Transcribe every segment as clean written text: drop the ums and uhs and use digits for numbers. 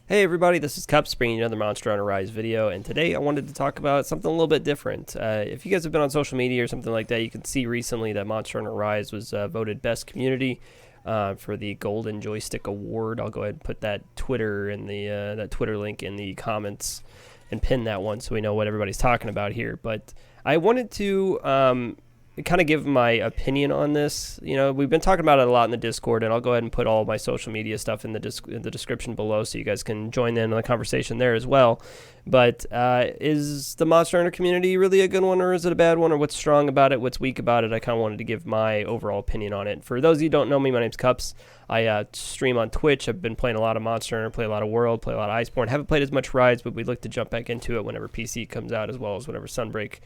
Hey everybody, this is Cups bringing you another Monster Hunter Rise video, and today I wanted to talk about something a little bit different. If you guys have been on social media or something like that, you can see recently that Monster Hunter Rise was voted Best Community for the Golden Joystick Award. I'll go ahead and put that Twitter in the that Twitter link in the comments and pin that one so we know what everybody's talking about here. But I wanted to kind of give my opinion on this. You know, we've been talking about it a lot in the Discord, and I'll go ahead and put all my social media stuff in the description below so you guys can join in on the conversation there as well. But is the Monster Hunter community really a good one, or is it a bad one, or what's strong about it, what's weak about it? I kind of wanted to give my overall opinion on it. For those of you who don't know me, my name's Cups. I stream on Twitch. I've been playing a lot of Monster Hunter, play a lot of World, play a lot of Iceborne. Haven't played as much Rise, but we'd look to jump back into it whenever PC comes out, as well as whenever Sunbreak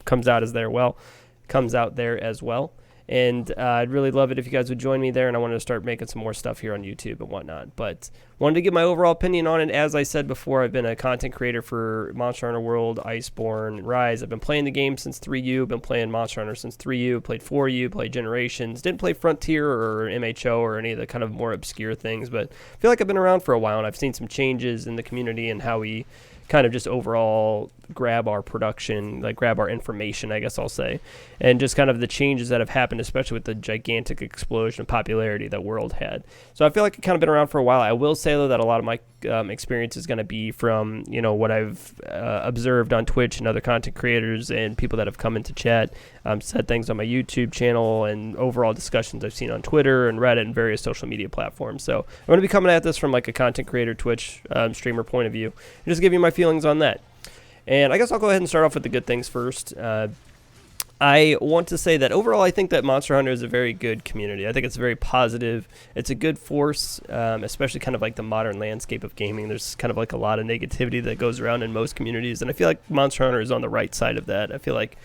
comes out there as well. And I'd really love it if you guys would join me there, and I wanted to start making some more stuff here on YouTube and whatnot. But wanted to give my overall opinion on it. As I said before, I've been a content creator for Monster Hunter World, Iceborne, Rise. I've been playing the game since 3U, been playing Monster Hunter since 3U, played 4U, played Generations, didn't play Frontier or MHO or any of the kind of more obscure things, but I feel like I've been around for a while, and I've seen some changes in the community and how we kind of just overall grab our production, like grab our information, I guess I'll say, and just kind of the changes that have happened, especially with the gigantic explosion of popularity that World had. So I feel like I've kind of been around for a while. I will say, though, that a lot of my experience is going to be from, you know, what I've observed on Twitch and other content creators and people that have come into chat, said things on my YouTube channel, and overall discussions I've seen on Twitter and Reddit and various social media platforms. So I'm going to be coming at this from like a content creator, Twitch streamer point of view, and just give you my feelings on that. And I guess I'll go ahead and start off with the good things first. I want to say that overall, I think that Monster Hunter is a very good community. I think it's very positive. It's a good force, especially kind of like the modern landscape of gaming. There's kind of like a lot of negativity that goes around in most communities, and I feel like Monster Hunter is on the right side of that. I feel like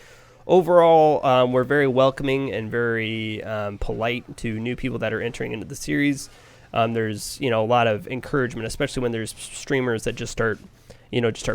overall, we're very welcoming and very polite to new people that are entering into the series. There's, you know, a lot of encouragement, especially when there's streamers that just start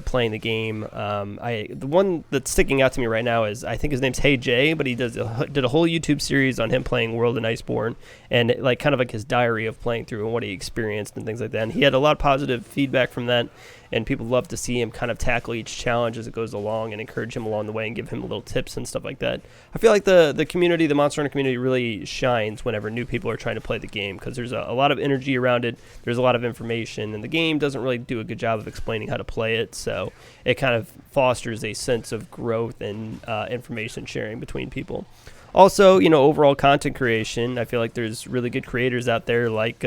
playing the game. The one that's sticking out to me right now is, I think his name's Hey Jay, but he did a whole YouTube series on him playing World and Iceborne, and like kind of like his diary of playing through and what he experienced and things like that. And he had a lot of positive feedback from that, and people love to see him kind of tackle each challenge as it goes along and encourage him along the way and give him little tips and stuff like that. I feel like the community, the Monster Hunter community, really shines whenever new people are trying to play the game, because there's a lot of energy around it. There's a lot of information, and the game doesn't really do a good job of explaining how to play it, so it kind of fosters a sense of growth and information sharing between people. Also, you know, overall content creation, I feel like there's really good creators out there like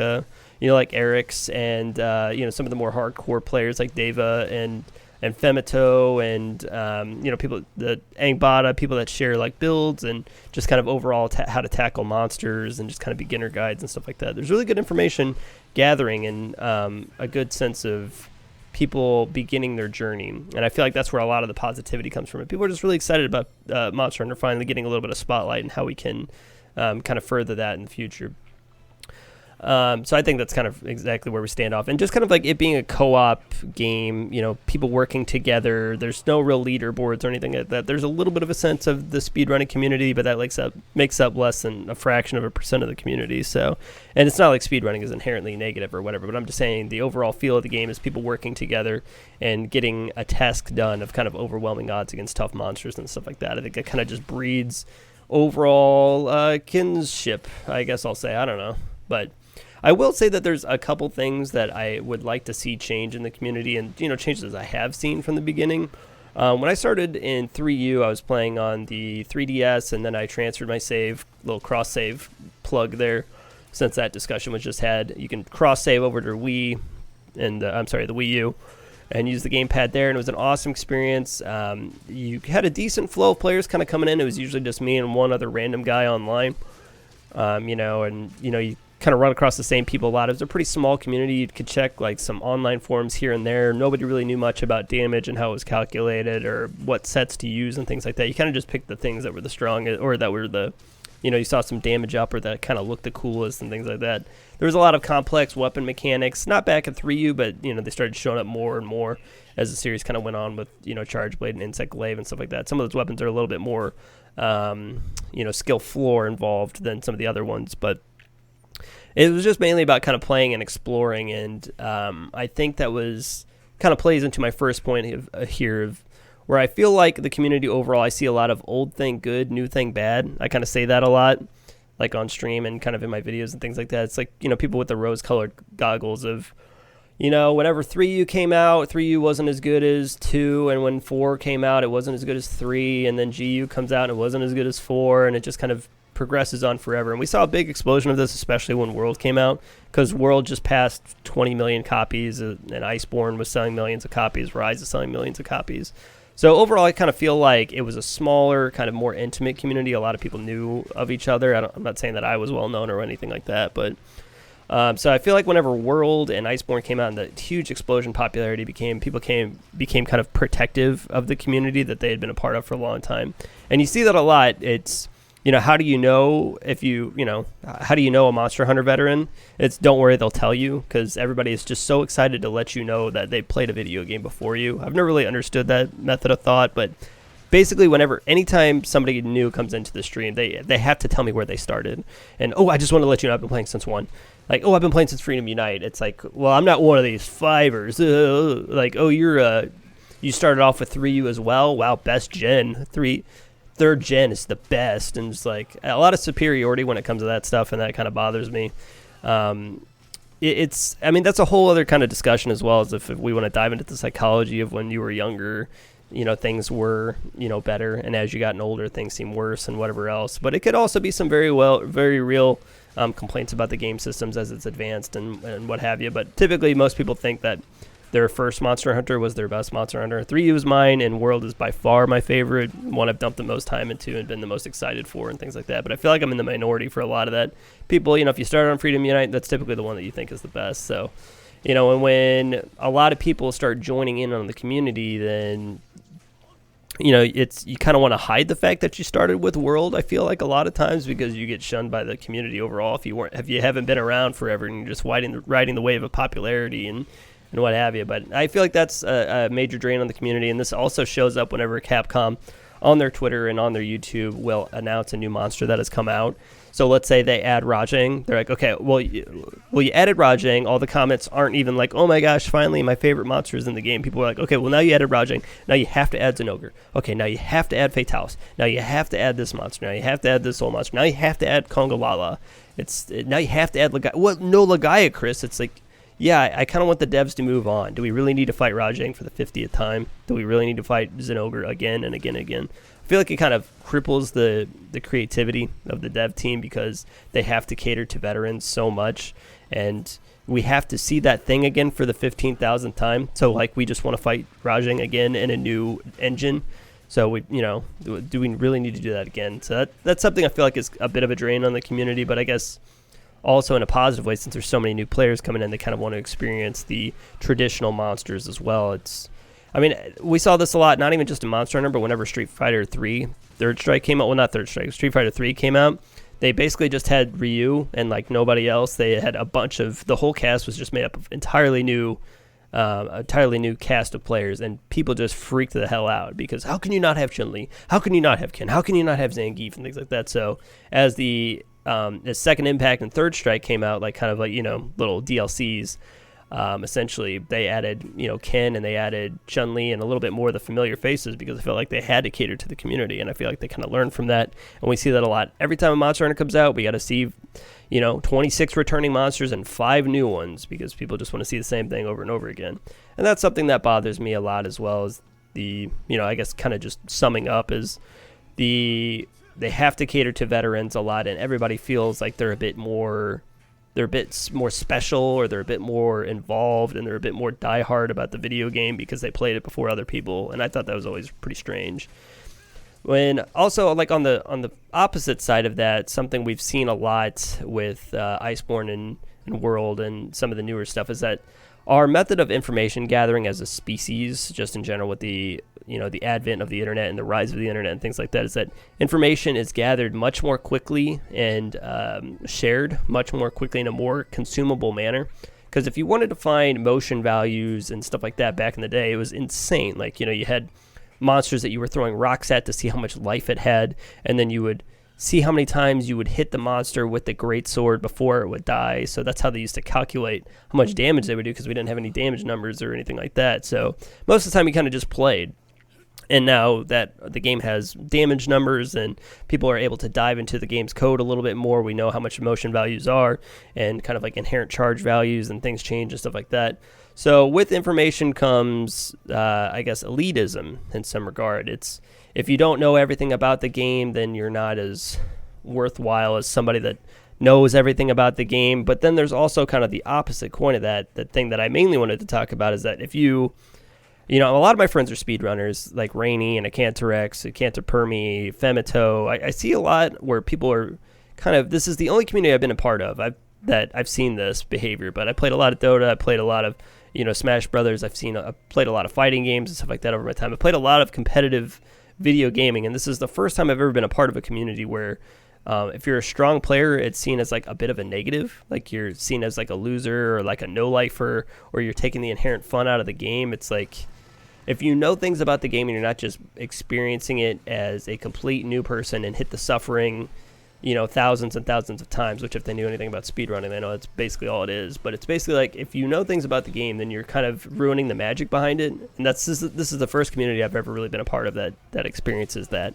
like Eric's and some of the more hardcore players like Deva and Femito and people, the Angbada, people that share like builds and just kind of overall how to tackle monsters and just kind of beginner guides and stuff like that. There's really good information gathering and a good sense of people beginning their journey, and I feel like that's where a lot of the positivity comes from. People are just really excited about Monster Hunter finally getting a little bit of spotlight and how we can kind of further that in the future. So I think that's kind of exactly where we stand off, and just kind of like it being a co-op game, you know, people working together. There's no real leaderboards or anything like that. There's a little bit of a sense of the speedrunning community, but that makes up less than a fraction of a percent of the community. So, and it's not like speedrunning is inherently negative or whatever, but I'm just saying the overall feel of the game is people working together and getting a task done of kind of overwhelming odds against tough monsters and stuff like that. I think it kind of just breeds overall kinship, I guess I'll say. I don't know, but I will say that there's a couple things that I would like to see change in the community, and changes I have seen from the beginning. When I started in 3U, I was playing on the 3DS, and then I transferred my save, little cross save plug there. Since that discussion was just had, you can cross save over to Wii, and the Wii U, and use the gamepad there, and it was an awesome experience. You had a decent flow of players kind of coming in. It was usually just me and one other random guy online, you kind of run across the same people a lot. It was a pretty small community. You could check like some online forums here and there. Nobody really knew much about damage and how it was calculated or what sets to use and things like that. You kind of just picked the things that were the strongest, or that were the, you saw some damage up or that kind of looked the coolest and things like that. There was a lot of complex weapon mechanics, not back at 3U, but they started showing up more and more as the series kind of went on with Charge Blade and Insect Glaive and stuff like that. Some of those weapons are a little bit more skill floor involved than some of the other ones, but It was just mainly about kind of playing and exploring, and I think that was kind of plays into my first point here of where I feel like the community overall, I see a lot of old thing good, new thing bad. I kind of say that a lot, like on stream and kind of in my videos and things like that. It's like, people with the rose-colored goggles of, whenever 3U came out, 3U wasn't as good as 2, and when 4 came out, it wasn't as good as 3, and then GU comes out and it wasn't as good as 4, and it just kind of progresses on forever. And we saw a big explosion of this, especially when World came out, because World just passed 20 million copies, and Iceborne was selling millions of copies, Rise is selling millions of copies. So overall, I kind of feel like it was a smaller, kind of more intimate community. A lot of people knew of each other. I'm not saying that I was well known or anything like that, but so I feel like whenever World and Iceborne came out and the huge explosion in popularity became kind of protective of the community that they had been a part of for a long time. And you see that a lot. It's, how do you know how do you know a Monster Hunter veteran? It's don't worry, they'll tell you, because everybody is just so excited to let you know that they played a video game before you. I've never really understood that method of thought, but basically anytime somebody new comes into the stream, they have to tell me where they started. And, I just want to let you know I've been playing since 1. Like, I've been playing since Freedom Unite. It's like, well, I'm not one of these fivers. Like, you started off with 3U as well? Wow, best gen. 3rd gen is the best, and it's like a lot of superiority when it comes to that stuff, and that kind of bothers me. That's a whole other kind of discussion as well, as if we want to dive into the psychology of when you were younger, things were, better, and as you gotten older, things seem worse and whatever else. But it could also be some very real complaints about the game systems as it's advanced and what have you. But typically, most people think that their first Monster Hunter was their best Monster Hunter. 3U is mine, and World is by far my favorite, one I've dumped the most time into and been the most excited for and things like that. But I feel like I'm in the minority for a lot of that. People, if you start on Freedom Unite, that's typically the one that you think is the best. So, and when a lot of people start joining in on the community, then, you kind of want to hide the fact that you started with World, I feel like a lot of times, because you get shunned by the community overall if you haven't been around forever and you're just riding the wave of popularity and what have you. But I feel like that's a major drain on the community, and this also shows up whenever Capcom on their Twitter and on their YouTube will announce a new monster that has come out. So let's say they add Rajang. They're like, okay, well, you added Rajang. All the comments aren't even like, oh my gosh, finally my favorite monster is in the game. People are like, okay, well, now you added Rajang. Now you have to add Zinogre. Okay, now you have to add Fatalis. Now you have to add this monster. Now you have to add this soul monster. Now you have to add Kongolala. Now you have to add Legaia. Well, no Legaia, Chris. It's like, yeah, I kind of want the devs to move on. Do we really need to fight Rajang for the 50th time? Do we really need to fight Zinogre again and again and again? I feel like it kind of cripples the creativity of the dev team, because they have to cater to veterans so much, and we have to see that thing again for the 15,000th time. So, like, we just want to fight Rajang again in a new engine. So, do we really need to do that again? So that's something I feel like is a bit of a drain on the community, but I guess also in a positive way, since there's so many new players coming in, they kind of want to experience the traditional monsters as well. We saw this a lot, not even just in Monster Hunter, but whenever Street Fighter 3 Third Strike came out, well, not Third Strike, Street Fighter 3 came out, they basically just had Ryu and like nobody else. They had the whole cast was just made up of entirely new cast of players, and people just freaked the hell out, because how can you not have Chun-Li? How can you not have Ken? How can you not have Zangief and things like that? So as the Second Impact and Third Strike came out, like kind of like, little DLCs, essentially they added, Ken, and they added Chun-Li and a little bit more of the familiar faces, because I felt like they had to cater to the community, and I feel like they kind of learned from that, and we see that a lot. Every time a Monster Hunter comes out, we got to see, 26 returning monsters and 5 new ones, because people just want to see the same thing over and over again. And that's something that bothers me a lot, as well as I guess kind of just summing up is they have to cater to veterans a lot, and everybody feels like they're a bit more special, or they're a bit more involved, and they're a bit more diehard about the video game because they played it before other people. And I thought that was always pretty strange. When also, like, on the opposite side of that, something we've seen a lot with Iceborne and World and some of the newer stuff is that our method of information gathering as a species, just in general with the advent of the internet and the rise of the internet and things like that, is that information is gathered much more quickly and shared much more quickly in a more consumable manner. Because if you wanted to find motion values and stuff like that back in the day, it was insane. Like, you had monsters that you were throwing rocks at to see how much life it had, and then you would see how many times you would hit the monster with the greatsword before it would die. So that's how they used to calculate how much damage they would do, because we didn't have any damage numbers or anything like that. So most of the time we kind of just played. And now that the game has damage numbers and people are able to dive into the game's code a little bit more, we know how much motion values are and kind of like inherent charge values, and things change and stuff like that. So with information comes, I guess, elitism in some regard. It's, if you don't know everything about the game, then you're not as worthwhile as somebody that knows everything about the game. But then there's also kind of the opposite coin of that. The thing that I mainly wanted to talk about is that if you know, a lot of my friends are speedrunners, like Rainy and Acantorex, Acantopermi, Femito. I see a lot where people are kind of, this is the only community I've been a part of that I've seen this behavior, but I played a lot of Dota, I played a lot of, Smash Brothers, I've played a lot of fighting games and stuff like that over my time. I played a lot of competitive video gaming, and this is the first time I've ever been a part of a community where if you're a strong player, it's seen as like a bit of a negative, like you're seen as like a loser or like a no-lifer, or you're taking the inherent fun out of the game. It's like, if you know things about the game and you're not just experiencing it as a complete new person and hit the suffering, thousands and thousands of times, which if they knew anything about speedrunning, they know that's basically all it is. But it's basically like, if you know things about the game, then you're kind of ruining the magic behind it. And this is the first community I've ever really been a part of that experiences that.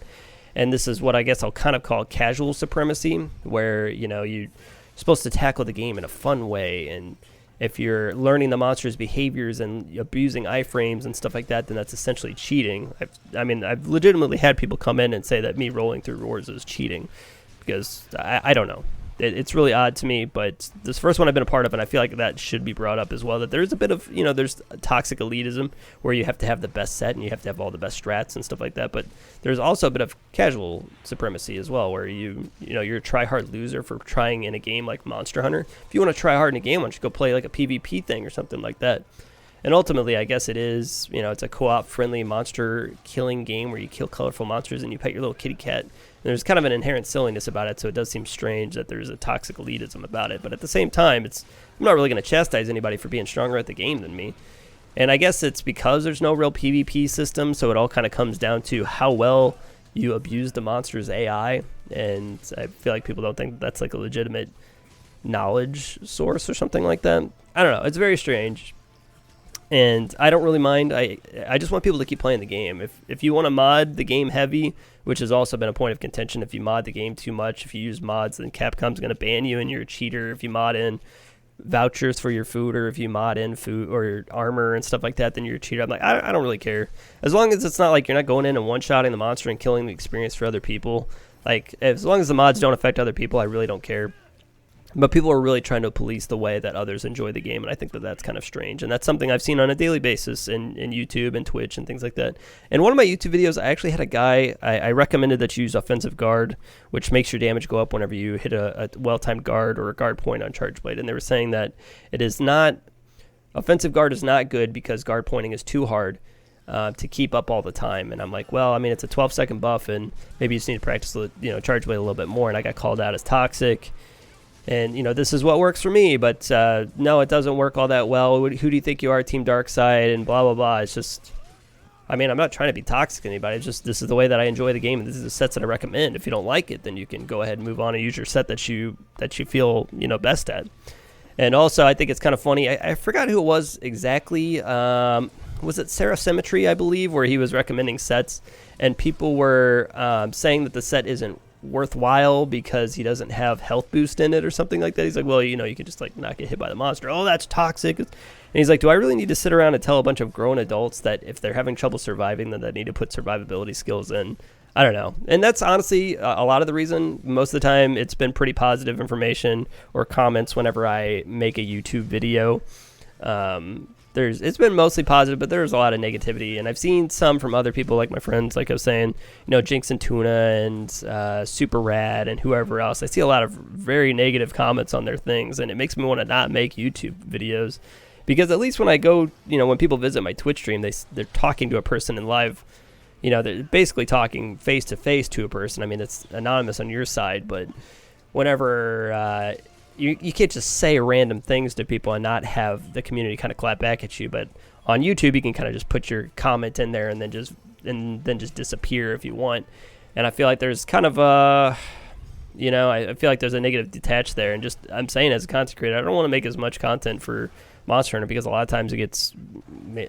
And this is what I guess I'll kind of call casual supremacy, where, you're supposed to tackle the game in a fun way, and if you're learning the monster's behaviors and abusing iframes and stuff like that, then that's essentially cheating. I've legitimately had people come in and say that me rolling through rewards is cheating, because I don't know. It's really odd to me, but this first one I've been a part of, and I feel like that should be brought up as well, that there's a bit of, there's toxic elitism where you have to have the best set and you have to have all the best strats and stuff like that, but there's also a bit of casual supremacy as well, where you're a try-hard loser for trying in a game like Monster Hunter. If you want to try hard in a game, why don't you go play like a PvP thing or something like that? And ultimately, I guess it is, it's a co-op friendly monster killing game where you kill colorful monsters and you pet your little kitty cat. And there's kind of an inherent silliness about it, so it does seem strange that there's a toxic elitism about it. But at the same time, I'm not really going to chastise anybody for being stronger at the game than me. And I guess it's because there's no real PvP system, so it all kind of comes down to how well you abuse the monster's AI. And I feel like people don't think that's like a legitimate knowledge source or something like that. I don't know. It's very strange. And I don't really mind. I just want people to keep playing the game. If you want to mod the game heavy, which has also been a point of contention, if you mod the game too much, if you use mods, then Capcom's going to ban you and you're a cheater. If you mod in vouchers for your food, or if you mod in food or your armor and stuff like that, then you're a cheater. I'm like, I don't really care. As long as it's not like you're not going in and one-shotting the monster and killing the experience for other people. Like, as long as the mods don't affect other people, I really don't care. But people are really trying to police the way that others enjoy the game, and I think that that's kind of strange. And that's something I've seen on a daily basis in YouTube and Twitch and things like that. In one of my YouTube videos, I actually had a guy, I recommended that you use Offensive Guard, which makes your damage go up whenever you hit a well-timed guard or a guard point on Charge Blade. And they were saying that Offensive Guard is not good because guard pointing is too hard to keep up all the time. And I'm like, well, it's a 12-second buff, and maybe you just need to practice Charge Blade a little bit more. And I got called out as toxic. And, this is what works for me, but no, it doesn't work all that well. Who do you think you are, Team Darkside, and blah, blah, blah. It's just, I'm not trying to be toxic to anybody. It's just, this is the way that I enjoy the game, and this is the sets that I recommend. If you don't like it, then you can go ahead and move on and use your set that you feel, best at. And also, I think it's kind of funny. I forgot who it was exactly. Was it Sarah Symmetry, I believe, where he was recommending sets, and people were saying that the set isn't worthwhile because he doesn't have health boost in it or something like that. He's like, well, you can just like not get hit by the monster. Oh, that's toxic. And he's like, do I really need to sit around and tell a bunch of grown adults that if they're having trouble surviving, then they need to put survivability skills in? I don't know. And that's honestly a lot of the reason. Most of the time it's been pretty positive information or comments whenever I make a YouTube video. It's been mostly positive, but there's a lot of negativity, and I've seen some from other people, like my friends, like I was saying, Jinx and Tuna and Super Rad and whoever else. I see a lot of very negative comments on their things, and it makes me want to not make YouTube videos, because at least when I go, when people visit my Twitch stream, they're talking to a person in live. They're basically talking face to face to a person. It's anonymous on your side, but whenever you can't just say random things to people and not have the community kind of clap back at you. But on YouTube, you can kind of just put your comment in there and then just disappear if you want. And I feel like there's kind of You know, I feel like there's a negative detached there, and just I'm saying as a content creator, I don't want to make as much content for Monster Hunter because a lot of times it gets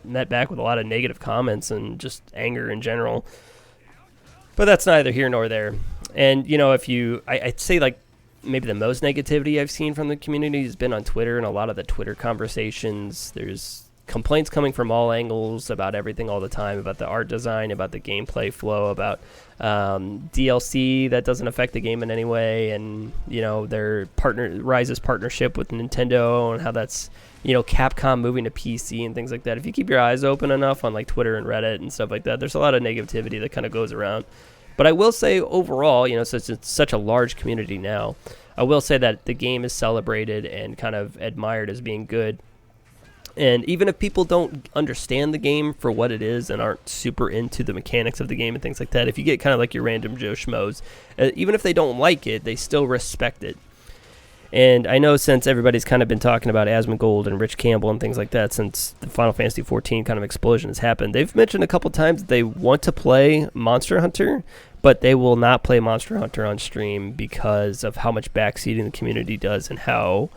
met back with a lot of negative comments and just anger in general. But that's neither here nor there. And, you know, I'd say like maybe the most negativity I've seen from the community has been on Twitter and a lot of the Twitter conversations. There's complaints coming from all angles about everything all the time, about the art design, about the gameplay flow, about DLC that doesn't affect the game in any way, and, you know, Rise's partnership with Nintendo and how that's, you know, Capcom moving to PC and things like that. If you keep your eyes open enough on like Twitter and Reddit and stuff like that, there's a lot of negativity that kind of goes around. But I will say overall, you know, since it's such a large community now, I will say that the game is celebrated and kind of admired as being good. And even if people don't understand the game for what it is and aren't super into the mechanics of the game and things like that, if you get kind of like your random Joe Schmoes, even if they don't like it, they still respect it. And I know since everybody's kind of been talking about Asmongold and Rich Campbell and things like that since the Final Fantasy XIV kind of explosion has happened, they've mentioned a couple times that they want to play Monster Hunter, but they will not play Monster Hunter on stream because of how much backseating the community does and how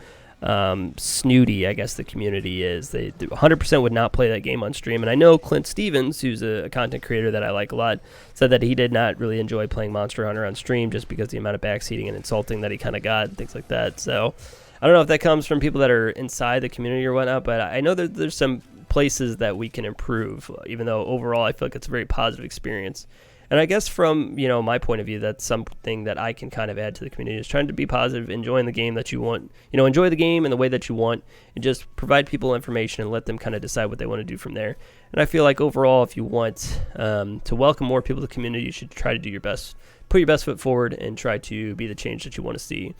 snooty, I guess, the community is. They 100% would not play that game on stream. And I know Clint Stevens, who's a content creator that I like a lot, said that he did not really enjoy playing Monster Hunter on stream just because the amount of backseating and insulting that he kind of got and things like that. So I don't know if that comes from people that are inside the community or whatnot, but I know that there's some places that we can improve, even though overall I feel like it's a very positive experience. And I guess from, you know, my point of view, that's something that I can kind of add to the community, is trying to be positive, enjoying the game that you want, you know, enjoy the game in the way that you want, and just provide people information and let them kind of decide what they want to do from there. And I feel like overall, if you want to welcome more people to the community, you should try to do your best, put your best foot forward, and try to be the change that you want to see.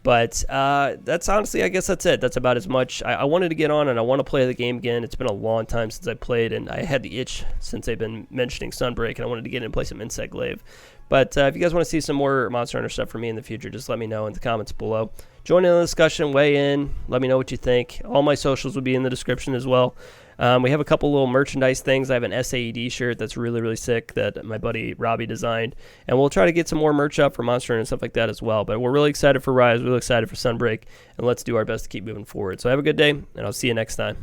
But that's honestly, I guess that's it. That's about as much. I wanted to get on and I want to play the game again. It's been a long time since I played, and I had the itch since they've been mentioning Sunbreak, and I wanted to get in and play some Insect Glaive. But if you guys want to see some more Monster Hunter stuff from me in the future, just let me know in the comments below. Join in the discussion, weigh in, let me know what you think. All my socials will be in the description as well. We have a couple little merchandise things. I have an SAED shirt that's really, really sick that my buddy Robbie designed. And we'll try to get some more merch up for Monster Hunter and stuff like that as well. But we're really excited for Rise, really excited for Sunbreak, and let's do our best to keep moving forward. So have a good day, and I'll see you next time.